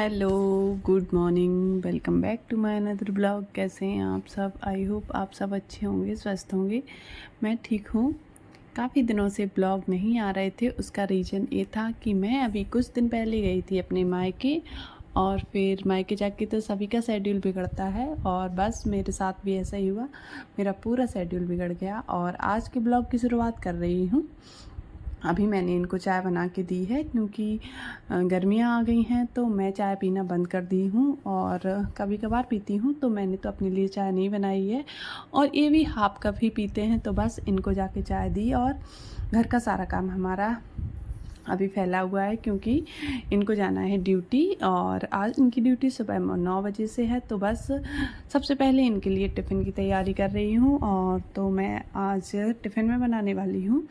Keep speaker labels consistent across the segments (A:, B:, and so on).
A: Hello, good morning, welcome back to my another blog. कैसे हैं आप सब? आई होप आप सब अच्छे होंगे, स्वस्थ होंगे। मैं ठीक हूँ। काफ़ी दिनों से ब्लॉग नहीं आ रहे थे। उसका रीज़न ये था कि मैं अभी कुछ दिन पहले गई थी अपने मायके, और फिर मायके जाके तो सभी का शेड्यूल बिगड़ता है, और बस मेरे साथ भी ऐसा ही हुआ। मेरा पूरा शेड्यूल बिगड़ गया और आज के ब्लॉग की शुरुआत कर रही हूँ। अभी मैंने इनको चाय बना के दी है क्योंकि गर्मियाँ आ गई हैं, तो मैं चाय पीना बंद कर दी हूँ और कभी कभार पीती हूँ। तो मैंने तो अपने लिए चाय नहीं बनाई है, और ये भी हाफ कप ही पीते हैं। तो बस इनको जाके चाय दी, और घर का सारा काम हमारा अभी फैला हुआ है क्योंकि इनको जाना है ड्यूटी, और आज इनकी ड्यूटी सुबह 9 बजे से है। तो बस सबसे पहले इनके लिए टिफ़िन की तैयारी कर रही हूँ। और तो मैं आज टिफ़िन में बनाने वाली हूँ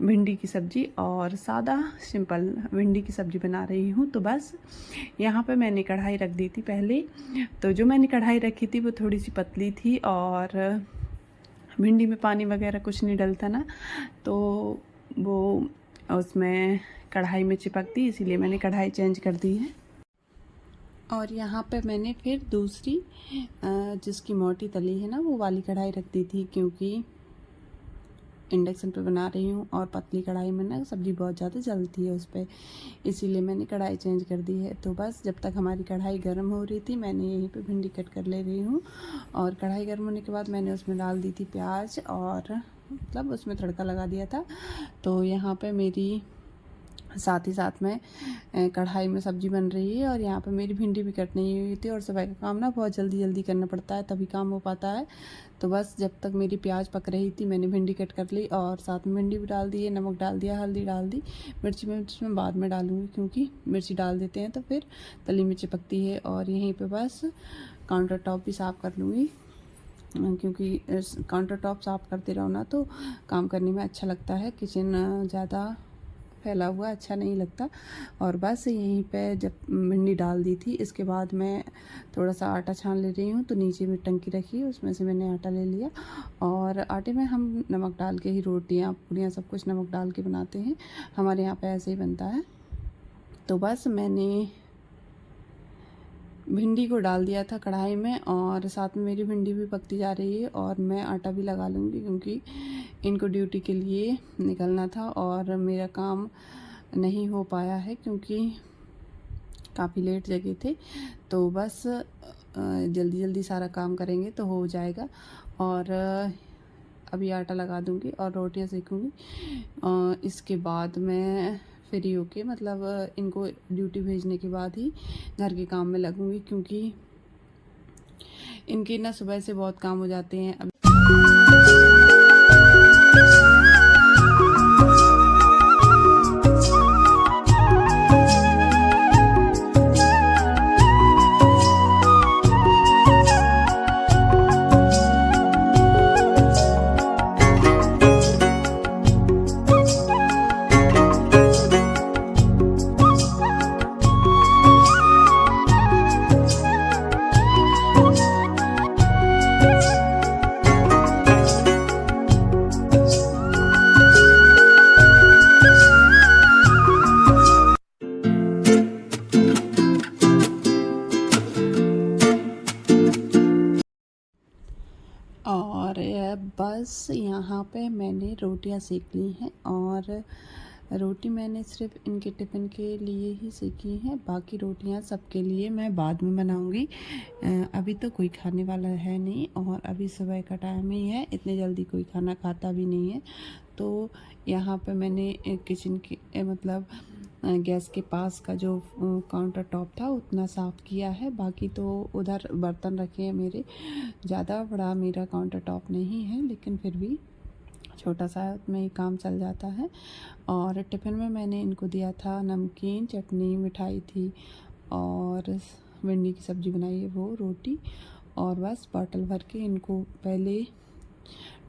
A: भिंडी की सब्ज़ी, और सादा सिंपल भिंडी की सब्ज़ी बना रही हूँ। तो बस यहाँ पे मैंने कढ़ाई रख दी थी पहले। तो जो मैंने कढ़ाई रखी थी वो थोड़ी सी पतली थी, और भिंडी में पानी वगैरह कुछ नहीं डलता ना, तो वो उसमें कढ़ाई में चिपकती, इसीलिए मैंने कढ़ाई चेंज कर दी है। और यहाँ पे मैंने फिर दूसरी जिसकी मोटी तली है ना, वो वाली कढ़ाई रख दी थी, क्योंकि इंडक्शन पे बना रही हूँ और पतली कढ़ाई में ना सब्ज़ी बहुत ज़्यादा जलती है उस पर, इसीलिए मैंने कढ़ाई चेंज कर दी है। तो बस जब तक हमारी कढ़ाई गर्म हो रही थी, मैंने यहीं पे भिंडी कट कर ले रही हूँ। और कढ़ाई गर्म होने के बाद मैंने उसमें डाल दी थी प्याज, और मतलब उसमें तड़का लगा दिया था। तो यहाँ पे मेरी साथ ही साथ में कढ़ाई में सब्ज़ी बन रही है, और यहाँ पे मेरी भिंडी भी कट नहीं हुई थी। और सुबह का काम ना बहुत जल्दी जल्दी करना पड़ता है, तभी काम हो पाता है। तो बस जब तक मेरी प्याज पक रही थी, मैंने भिंडी कट कर ली, और साथ में भिंडी भी डाल दी है, नमक डाल दिया, हल्दी डाल दी। मिर्ची में उसमें बाद में डालूँगी, क्योंकि मिर्ची डाल देते हैं तो फिर तली में चिपकती है। और यहीं पर बस काउंटर टॉप भी साफ़ कर लूँगी, क्योंकि काउंटर टॉप साफ़ करते रहो ना तो काम करने में अच्छा लगता है। किचन ज़्यादा फैला हुआ अच्छा नहीं लगता। और बस यहीं पे जब भिंडी डाल दी थी, इसके बाद मैं थोड़ा सा आटा छान ले रही हूँ। तो नीचे में टंकी रखी, उसमें से मैंने आटा ले लिया, और आटे में हम नमक डाल के ही रोटियाँ पूड़ियाँ सब कुछ नमक डाल के बनाते हैं, हमारे यहाँ पे ऐसे ही बनता है। तो बस मैंने भिंडी को डाल दिया था कढ़ाई में, और साथ में मेरी भिंडी भी पकती जा रही है, और मैं आटा भी लगा लूँगी क्योंकि इनको ड्यूटी के लिए निकलना था, और मेरा काम नहीं हो पाया है क्योंकि काफ़ी लेट जगे थे। तो बस जल्दी जल्दी सारा काम करेंगे तो हो जाएगा। और अभी आटा लगा दूँगी और रोटियां सेकूँगी। इसके बाद मैं फ्री होके, मतलब इनको ड्यूटी भेजने के बाद ही घर के काम में लगूँगी, क्योंकि इनके ना सुबह से बहुत काम हो जाते हैं। अब और बस यहाँ पे मैंने रोटियां सेक ली हैं, और रोटी मैंने सिर्फ इनके टिफ़िन के लिए ही सेकी है। बाकी रोटियां सबके लिए मैं बाद में बनाऊंगी। अभी तो कोई खाने वाला है नहीं, और अभी सुबह का टाइम ही है, इतने जल्दी कोई खाना खाता भी नहीं है। तो यहाँ पे मैंने किचन के मतलब गैस के पास का जो काउंटर टॉप था उतना साफ़ किया है। बाकी तो उधर बर्तन रखे हैं मेरे, ज़्यादा बड़ा मेरा काउंटर टॉप नहीं है, लेकिन फिर भी छोटा सा है, उसमें ही काम चल जाता है। और टिफ़िन में मैंने इनको दिया था नमकीन, चटनी, मिठाई थी, और भिंडी की सब्ज़ी बनाई है, वो रोटी। और बस बॉटल भर के इनको पहले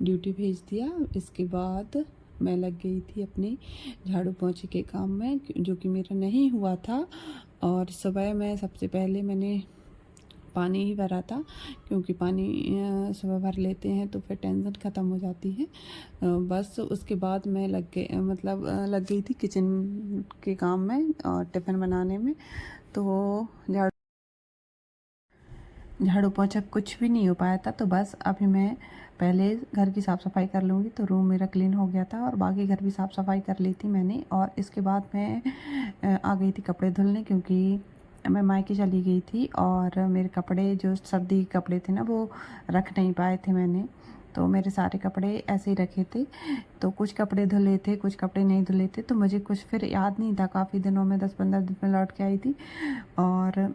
A: ड्यूटी भेज दिया। इसके बाद मैं लग गई थी अपने झाड़ू पोंछे के काम में, जो कि मेरा नहीं हुआ था। और सुबह मैं सबसे पहले मैंने पानी ही भरा था, क्योंकि पानी सुबह भर लेते हैं तो फिर टेंशन ख़त्म हो जाती है। बस उसके बाद मैं लग गई थी किचन के काम में और टिफ़िन बनाने में। तो झाड़ू पोंछा कुछ भी नहीं हो पाया था। तो बस अभी मैं पहले घर की साफ़ सफाई कर लूँगी। तो रूम मेरा क्लीन हो गया था और बाकी घर भी साफ़ सफाई कर ली थी मैंने। और इसके बाद मैं आ गई थी कपड़े धुलने, क्योंकि मैं मायके चली गई थी और मेरे कपड़े जो सर्दी के कपड़े थे ना वो रख नहीं पाए थे मैंने। तो मेरे सारे कपड़े ऐसे ही रखे थे। तो कुछ कपड़े धुले थे, कुछ कपड़े नहीं धुले थे। तो मुझे कुछ फिर याद नहीं था, काफ़ी दिनों में 10-15 दिन में लौट के आई थी। और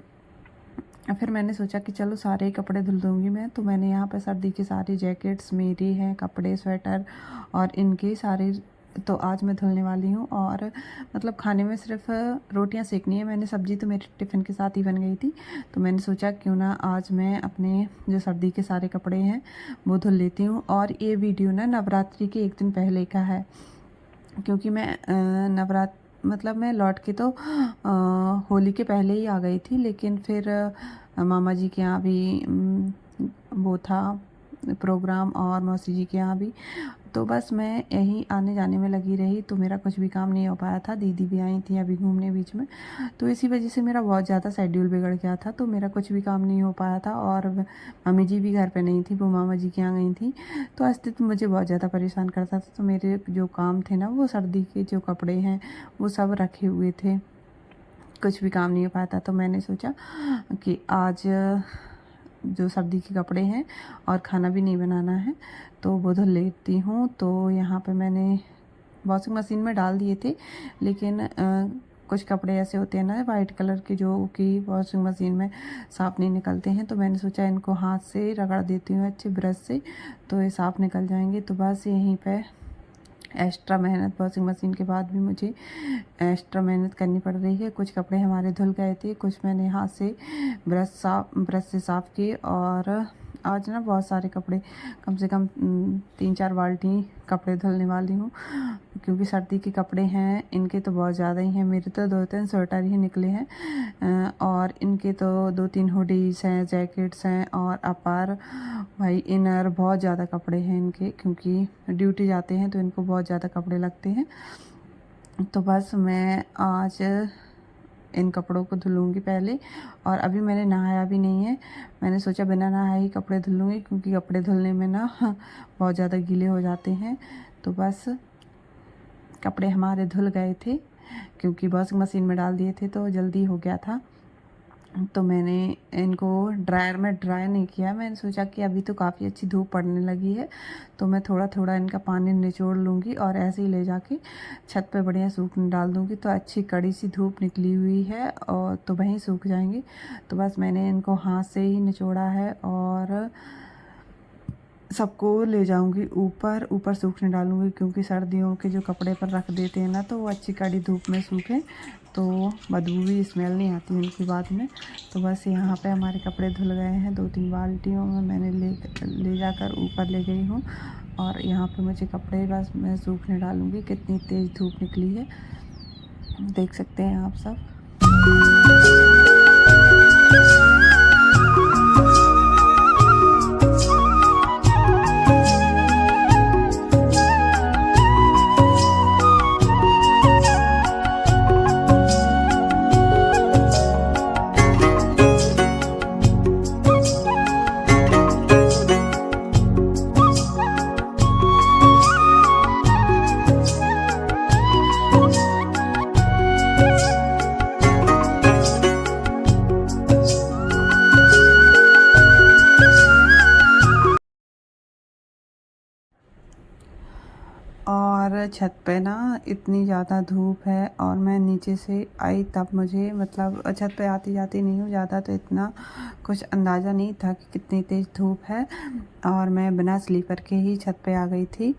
A: फिर मैंने सोचा कि चलो सारे ही कपड़े धुल दूँगी मैं। तो मैंने यहाँ पे सर्दी की सारी जैकेट्स मेरी हैं, कपड़े, स्वेटर और इनके सारे तो आज मैं धुलने वाली हूँ। और मतलब खाने में सिर्फ रोटियां सेकनी है मैंने, सब्ज़ी तो मेरे टिफ़िन के साथ ही बन गई थी। तो मैंने सोचा क्यों ना आज मैं अपने जो सर्दी के सारे कपड़े हैं वो धुल लेती हूँ। और ये वीडियो ना नवरात्रि के एक दिन पहले का है, क्योंकि मैं मतलब मैं लौट के तो होली के पहले ही आ गई थी। लेकिन फिर मामा जी के यहाँ भी वो था प्रोग्राम और मौसी जी के यहाँ भी। तो बस मैं यहीं आने जाने में लगी रही, तो मेरा कुछ भी काम नहीं हो पाया था। दीदी भी आई थी अभी घूमने बीच में, तो इसी वजह से मेरा बहुत ज़्यादा शेड्यूल बिगड़ गया था। तो मेरा कुछ भी काम नहीं हो पाया था। और मम्मी जी भी घर पे नहीं थी, वो मामा जी के यहाँ गई थी। तो अस्तित्व मुझे बहुत ज़्यादा परेशान करता था। तो मेरे जो काम थे ना, वो सर्दी के जो कपड़े हैं वो सब रखे हुए थे, कुछ भी काम नहीं हो पाया था। तो मैंने सोचा कि आज जो सर्दी के कपड़े हैं और खाना भी नहीं बनाना है तो वो धुल लेती हूँ। तो यहाँ पे मैंने वॉशिंग मशीन में डाल दिए थे, लेकिन कुछ कपड़े ऐसे होते हैं ना वाइट कलर के जो कि वॉशिंग मशीन में साफ़ नहीं निकलते हैं। तो मैंने सोचा इनको हाथ से रगड़ देती हूँ अच्छे ब्रश से, तो ये साफ़ निकल जाएंगे। तो बस यहीं पे एक्स्ट्रा मेहनत, वॉशिंग मशीन के बाद भी मुझे एक्स्ट्रा मेहनत करनी पड़ रही है। कुछ कपड़े हमारे धुल गए थे, कुछ मैंने हाथ से ब्रश से साफ़ किए। और आज ना बहुत सारे कपड़े, कम से कम 3-4 बाल्टी कपड़े धुलने वाली हूँ, क्योंकि सर्दी के कपड़े हैं इनके तो बहुत ज़्यादा ही हैं। मेरे तो 2-3 स्वेटर ही निकले हैं और इनके तो 2-3 हुडीज़ हैं, जैकेट्स हैं और अपार भाई इनर, बहुत ज़्यादा कपड़े हैं इनके, क्योंकि ड्यूटी जाते हैं तो इनको बहुत ज़्यादा कपड़े लगते हैं। तो बस मैं आज इन कपड़ों को धुलूँगी पहले। और अभी मैंने नहाया भी नहीं है, मैंने सोचा बिना नहाए ही कपड़े धुलूँगी, क्योंकि कपड़े धुलने में ना बहुत ज़्यादा गीले हो जाते हैं। तो बस कपड़े हमारे धुल गए थे, क्योंकि वॉशिंग मशीन में डाल दिए थे तो जल्दी हो गया था। तो मैंने इनको ड्रायर में ड्राई नहीं किया। मैंने सोचा कि अभी तो काफ़ी अच्छी धूप पड़ने लगी है, तो मैं थोड़ा थोड़ा इनका पानी निचोड़ लूँगी और ऐसे ही ले जाके छत पे बढ़िया सूखने डाल दूँगी। तो अच्छी कड़ी सी धूप निकली हुई है और तो वहीं सूख जाएंगे। तो बस मैंने इनको हाथ से ही निचोड़ा है और सबको ले जाऊंगी ऊपर, ऊपर सूखने डालूंगी, क्योंकि सर्दियों के जो कपड़े पर रख देते हैं ना तो वो अच्छी कड़ी धूप में सूखे तो बदबू भी, स्मेल नहीं आती उनकी बाद में। तो बस यहाँ पे हमारे कपड़े धुल गए हैं। 2-3 बाल्टियों में मैंने ले जाकर ऊपर ले गई हूँ। और यहाँ पे मुझे कपड़े बस मैं सूखने डालूँगी। कितनी तेज़ धूप निकली है, देख सकते हैं आप सब। और छत पे ना इतनी ज़्यादा धूप है और मैं नीचे से आई तब मुझे, मतलब छत पे आती जाती नहीं हूँ ज़्यादा, तो इतना कुछ अंदाज़ा नहीं था कि कितनी तेज़ धूप है। और मैं बिना स्लीपर के ही छत पे आ गई थी,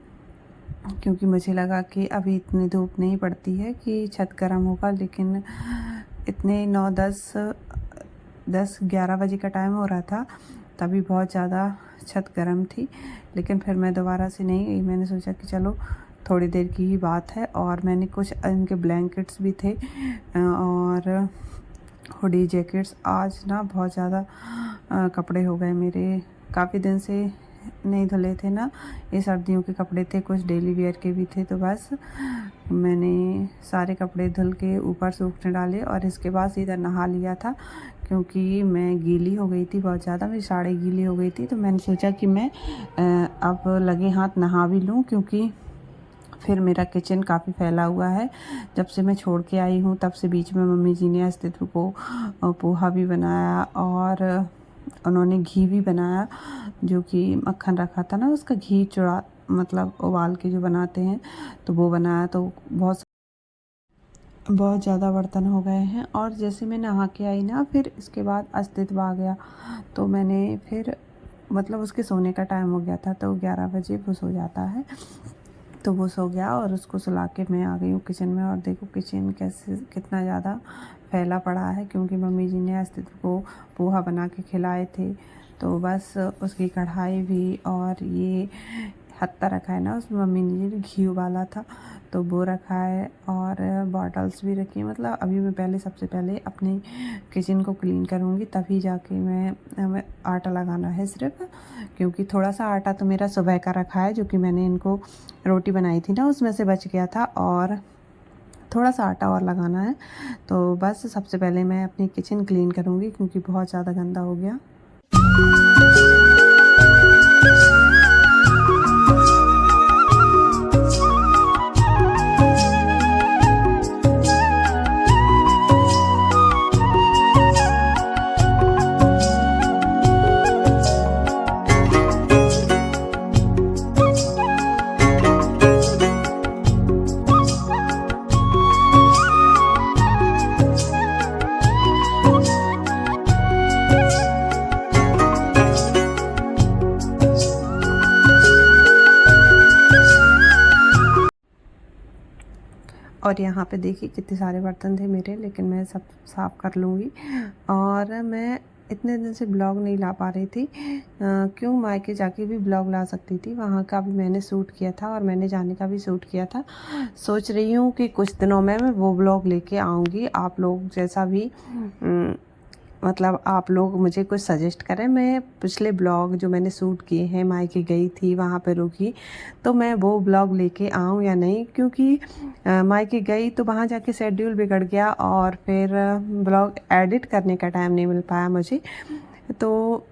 A: क्योंकि मुझे लगा कि अभी इतनी धूप नहीं पड़ती है कि छत गर्म होगा। लेकिन इतने 9-10-11 बजे का टाइम हो रहा था, तभी बहुत ज़्यादा छत गर्म थी। लेकिन फिर मैं दोबारा से नहीं गई, मैंने सोचा कि चलो थोड़ी देर की ही बात है। और मैंने कुछ इनके ब्लैंकेट्स भी थे और हुडी, जैकेट्स। आज ना बहुत ज़्यादा कपड़े हो गए मेरे, काफ़ी दिन से नहीं धुले थे ना, ये सर्दियों के कपड़े थे, कुछ डेली वेयर के भी थे। तो बस मैंने सारे कपड़े धुल के ऊपर सूखने डाले और इसके बाद सीधा नहा लिया था, क्योंकि मैं गीली हो गई थी बहुत ज़्यादा, मेरी साड़ी गीली हो गई थी। तो मैंने सोचा कि मैं अब लगे हाथ नहा भी लूँ, क्योंकि फिर मेरा किचन काफ़ी फैला हुआ है। जब से मैं छोड़ के आई हूँ तब से बीच में मम्मी जी ने अस्तित्व को पोहा भी बनाया और उन्होंने घी भी बनाया, जो कि मक्खन रखा था ना उसका घी चुरा मतलब उबाल के जो बनाते हैं, तो वो बनाया। तो बहुत ज़्यादा बर्तन हो गए हैं। और जैसे मैं नहा के आई ना, फिर इसके बाद अस्तित्व आ गया, तो मैंने फिर मतलब उसके सोने का टाइम हो गया था, तो 11 बजे वो सो जाता है, तो वो सो गया और उसको सुला के मैं आ गई हूँ किचन में। और देखो किचन कैसे कितना ज़्यादा फैला पड़ा है, क्योंकि मम्मी जी ने अस्तित्व को पोहा बना के खिलाए थे। तो बस उसकी कढ़ाई भी और ये हत्ता रखा है ना, उसमें मम्मी जी ने घी उबाला था, तो वो रखा है और बॉटल्स भी रखी है। मतलब अभी मैं सबसे पहले अपने किचन को क्लीन करूँगी, तभी जाके हमें आटा लगाना है सिर्फ, क्योंकि थोड़ा सा आटा तो मेरा सुबह का रखा है, जो कि मैंने इनको रोटी बनाई थी ना उसमें से बच गया था, और थोड़ा सा आटा और लगाना है। तो बस सबसे पहले मैं अपनी किचन क्लीन करूँगी, क्योंकि बहुत ज़्यादा गंदा हो गया। और यहाँ पे देखिए कितने सारे बर्तन थे मेरे, लेकिन मैं सब साफ़ कर लूँगी। और मैं इतने दिन से ब्लॉग नहीं ला पा रही थी, क्यों मायके जाके भी ब्लॉग ला सकती थी, वहाँ का भी मैंने शूट किया था और मैंने जाने का भी शूट किया था। सोच रही हूँ कि कुछ दिनों में मैं वो ब्लॉग लेके आऊँगी। आप लोग जैसा भी मतलब आप लोग मुझे कुछ सजेस्ट करें। मैं पिछले ब्लॉग जो मैंने शूट किए हैं, मायके गई थी, वहाँ पे रुकी, तो मैं वो ब्लॉग लेके आऊँ या नहीं, क्योंकि मायके गई तो वहाँ जाके शेड्यूल बिगड़ गया और फिर ब्लॉग एडिट करने का टाइम नहीं मिल पाया मुझे, तो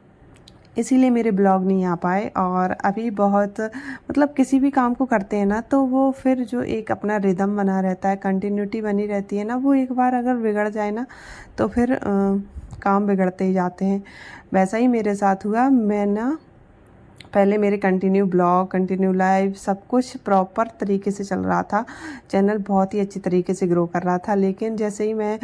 A: इसीलिए मेरे ब्लॉग नहीं आ पाए। और अभी बहुत मतलब किसी भी काम को करते हैं ना, तो वो फिर जो एक अपना रिदम बना रहता है, कंटिन्यूटी बनी रहती है ना, वो एक बार अगर बिगड़ जाए ना, तो फिर काम बिगड़ते ही जाते हैं। वैसा ही मेरे साथ हुआ। मैं ना पहले मेरे कंटिन्यू ब्लॉग, कंटिन्यू लाइव सब कुछ प्रॉपर तरीके से चल रहा था, चैनल बहुत ही अच्छी तरीके से ग्रो कर रहा था। लेकिन जैसे ही मैं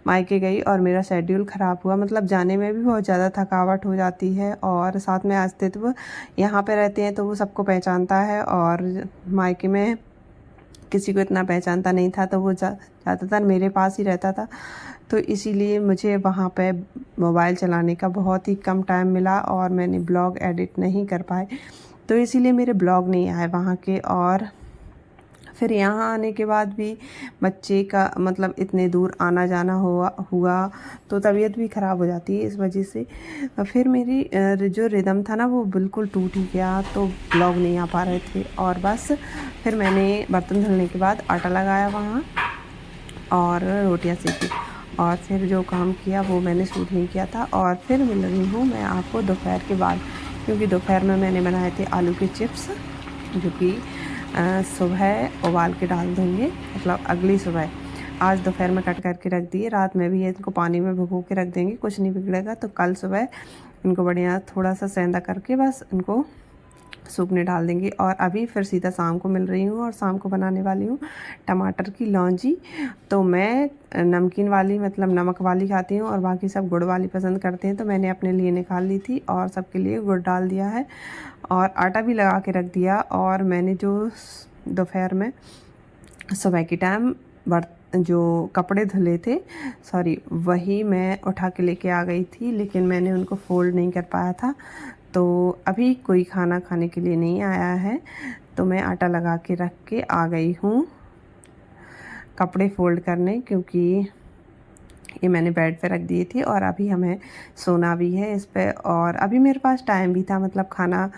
A: मायके गई और मेरा शेड्यूल ख़राब हुआ, मतलब जाने में भी बहुत ज़्यादा थकावट हो जाती है, और साथ में अस्तित्व यहाँ पे रहते हैं तो वो सबको पहचानता है, और मायके में किसी को इतना पहचानता नहीं था, तो वो ज़्यादातर मेरे पास ही रहता था। तो इसीलिए मुझे वहाँ पे मोबाइल चलाने का बहुत ही कम टाइम मिला और मैंने ब्लॉग एडिट नहीं कर पाए, तो इसीलिए मेरे ब्लॉग नहीं आए वहाँ के। और फिर यहाँ आने के बाद भी बच्चे का मतलब इतने दूर आना जाना हुआ तो तबीयत भी ख़राब हो जाती है इस वजह से। फिर मेरी जो रिदम था ना वो बिल्कुल टूट ही गया, तो ब्लॉग नहीं आ पा रहे थे। और बस फिर मैंने बर्तन धुलने के बाद आटा लगाया वहाँ और रोटियाँ सेकी, और फिर जो काम किया वो मैंने शूट नहीं किया था। और फिर मिल रही हूँ मैं आपको दोपहर के बाद, क्योंकि दोपहर में मैंने बनाए थे आलू के चिप्स, जो कि सुबह उबाल के डाल देंगे, मतलब अगली सुबह। आज दोपहर में कट करके रख दिए, रात में भी इनको पानी में भिगो के रख देंगे, कुछ नहीं बिगड़ेगा। तो कल सुबह इनको बढ़िया थोड़ा सा सेंधा करके बस इनको सूखने डाल देंगे। और अभी फिर सीधा शाम को मिल रही हूँ और शाम को बनाने वाली हूँ टमाटर की लौंजी। तो मैं नमकीन वाली मतलब नमक वाली खाती हूँ और बाकी सब गुड़ वाली पसंद करते हैं, तो मैंने अपने लिए निकाल ली थी और सबके लिए गुड़ डाल दिया है और आटा भी लगा के रख दिया। और मैंने जो दोपहर में सुबह के टाइम जो कपड़े धुले थे, सॉरी, वही मैं उठा के लेके आ गई थी, लेकिन मैंने उनको फोल्ड नहीं कर पाया था। तो अभी कोई खाना खाने के लिए नहीं आया है, तो मैं आटा लगा के रख के आ गई हूँ कपड़े फोल्ड करने, क्योंकि
B: ये मैंने बेड पे रख दिए थे और अभी हमें सोना भी है इस पे। और अभी मेरे पास टाइम भी था, मतलब खाना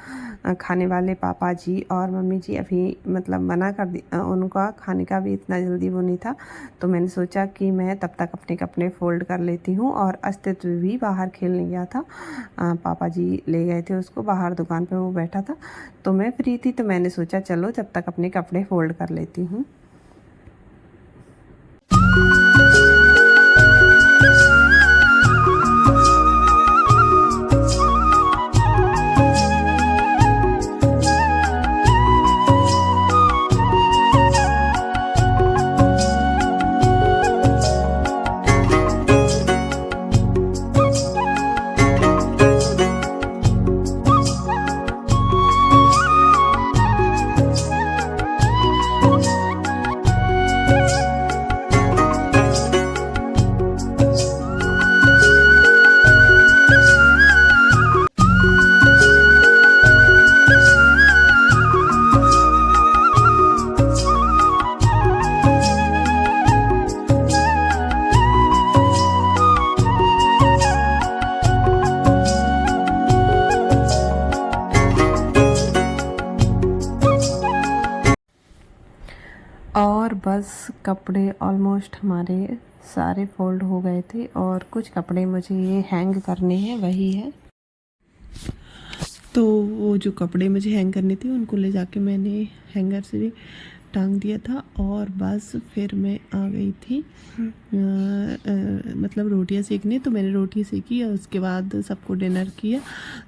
B: खाने वाले पापा जी और मम्मी जी अभी मतलब मना कर दी, उनका खाने का भी इतना जल्दी वो नहीं था। तो मैंने सोचा कि मैं तब तक अपने कपड़े फ़ोल्ड कर लेती हूँ। और अस्तित्व भी बाहर खेलने गया था, पापा जी ले गए थे उसको बाहर, दुकान पे वो बैठा था। तो मैं फ्री थी तो मैंने सोचा चलो जब तक अपने कपड़े फ़ोल्ड कर लेती हूँ। और बस कपड़े ऑलमोस्ट हमारे सारे फ़ोल्ड हो गए थे और कुछ कपड़े मुझे ये हैंग करने हैं, वही है। तो वो जो कपड़े मुझे हैंग करने थे उनको ले जाके मैंने हैंगर से टांग दिया था। और बस फिर मैं आ गई थी मतलब रोटियां सेकने। तो मैंने रोटी सेकी और उसके बाद सबको डिनर किया,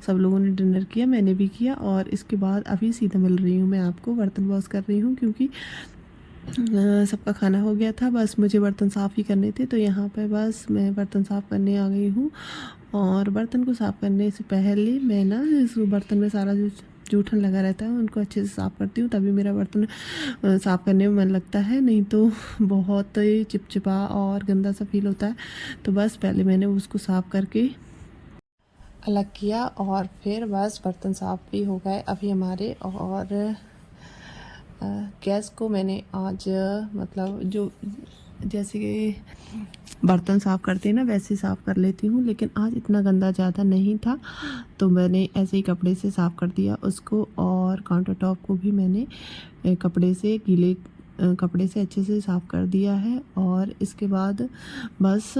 B: सब लोगों ने डिनर किया, मैंने भी किया। और इसके बाद अभी सीधा मिल रही हूँ मैं आपको, बर्तन वॉश कर रही हूँ क्योंकि सबका खाना हो गया था, बस मुझे बर्तन साफ़ ही करने थे। तो यहाँ पे बस मैं बर्तन साफ़ करने आ गई हूँ। और बर्तन को साफ़ करने से पहले मैं ना इस बर्तन में सारा जो जूठन लगा रहता है उनको अच्छे से साफ़ करती हूँ, तभी मेरा बर्तन साफ़ करने में मन लगता है, नहीं तो बहुत ही चिपचिपा और गंदा सा फील होता है। तो बस पहले मैंने उसको साफ़ करके अलग किया और फिर बस बर्तन साफ़ भी हो गए अभी हमारे। और गैस को मैंने आज मतलब जो जैसे कि बर्तन साफ़ करते हैं ना वैसे साफ़ कर लेती हूँ, लेकिन आज इतना गंदा ज़्यादा नहीं था तो मैंने ऐसे ही कपड़े से साफ़ कर दिया उसको। और काउंटर टॉप को भी मैंने कपड़े से गीले कपड़े से अच्छे से साफ़ कर दिया है। और इसके बाद बस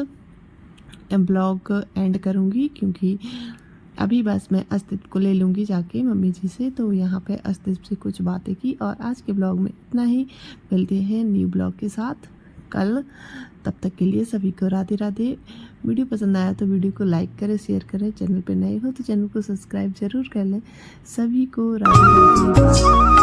B: ब्लॉग एंड करूँगी क्योंकि अभी बस मैं अस्तित्व को ले लूँगी जाके मम्मी जी से। तो यहाँ पे अस्तित्व से कुछ बातें की और आज के ब्लॉग में इतना ही। मिलते हैं न्यू ब्लॉग के साथ कल, तब तक के लिए सभी को राधे राधे। वीडियो पसंद आया तो वीडियो को लाइक करें, शेयर करें, चैनल पे नए हो तो चैनल को सब्सक्राइब ज़रूर कर लें। सभी को राधे राधे।